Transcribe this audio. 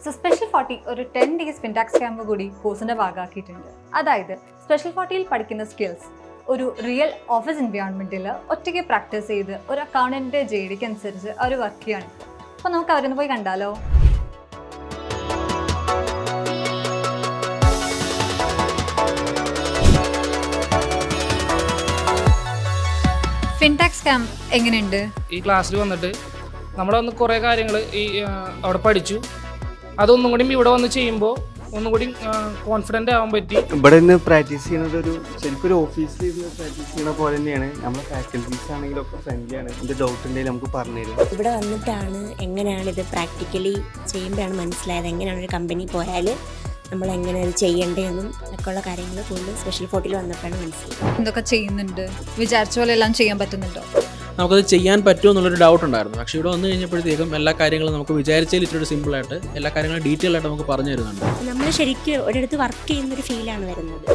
Special 40 ഒരു 10 days ഫിൻടാക്സ് camp കൂടി കോഴ്സിന്റെ ഭാഗമാക്കിയിട്ടുണ്ട്. അതായത് സ്പെഷ്യൽ 40യിൽ പഠിക്കുന്ന സ്കിൽസ് ഒരു റിയൽ ഓഫീസ് എൻവയോൺമെന്റിൽ ഒറ്റയ്ക്ക് പ്രാക്ടീസ് ചെയ്ത് ഒരു അക്കൗണ്ടന്റിന്റെ JDക്ക് അനുസരിച്ച് അവർ വർക്ക് ചെയ്യാണ്. അപ്പോൾ നമുക്ക് അവരൊന്ന് പോയി കണ്ടാലോ. ഫിൻടാക്സ് ക്യാമ്പ് എങ്ങനെയുണ്ട്? ഈ ക്ലാസ്സിൽ വന്നിട്ട് നമ്മളൊന്ന് കുറേ കാര്യങ്ങൾ അവിടെ പഠിച്ചു. അതൊന്നും കൂടി ഇവിടെ വന്ന് ചെയ്യുമ്പോൾ ഒന്നും കൂടി കോൺഫിഡൻ്റ് ആവാൻ പറ്റി. ഇവിടെ നിന്ന് പ്രാക്ടീസ് ചെയ്യുന്നത് ശരിക്കും ഒരു ഓഫീസിൽ ഇരുന്ന് പ്രാക്ടീസ് ചെയ്യുന്ന പോലെ തന്നെയാണ്. നമ്മുടെ ഫാക്കൽറ്റീസ് ആണെങ്കിലും ഒക്കെ ഫ്രണ്ട്ലിയാണ്. എന്ത് ഡൗട്ട് ഉണ്ടെങ്കിലും നമുക്ക് പറഞ്ഞു തരും. ഇവിടെ വന്നിട്ടാണ് എങ്ങനെയാണ് ഇത് പ്രാക്ടിക്കലി ചെയ്യുമ്പോഴാണ് മനസ്സിലായത് എങ്ങനെയാണ് ഒരു കമ്പനി പോയാൽ നമ്മൾ എങ്ങനെ അത് ചെയ്യേണ്ടതെന്നും ഒക്കെയുള്ള കാര്യങ്ങൾ കൂടുതൽ സ്പെഷ്യൽ 40യിൽ വന്നപ്പോഴാണ് മനസ്സിലായത്. എന്തൊക്കെ ചെയ്യുന്നുണ്ട്, വിചാരിച്ച പോലെ എല്ലാം ചെയ്യാൻ പറ്റുന്നുണ്ടോ? നമുക്കത് ചെയ്യാൻ പറ്റുമോ എന്നുള്ളൊരു ഡൗട്ട് ഉണ്ടായിരുന്നു. പക്ഷേ ഇവിടെ വന്നു കഴിഞ്ഞപ്പോഴത്തേക്കും എല്ലാ കാര്യങ്ങളും നമുക്ക് വിചാരിച്ചതിൽ ഇത്തിരി സിമ്പിളായിട്ട് എല്ലാ കാര്യങ്ങളും ഡീറ്റെയിൽ ആയിട്ട് നമുക്ക് പറഞ്ഞു തരുന്നുണ്ട്. നമ്മൾ ശരിക്കും ഒരിടത്ത് വർക്ക് ചെയ്യുന്നൊരു ഫീലാണ് വരുന്നത്.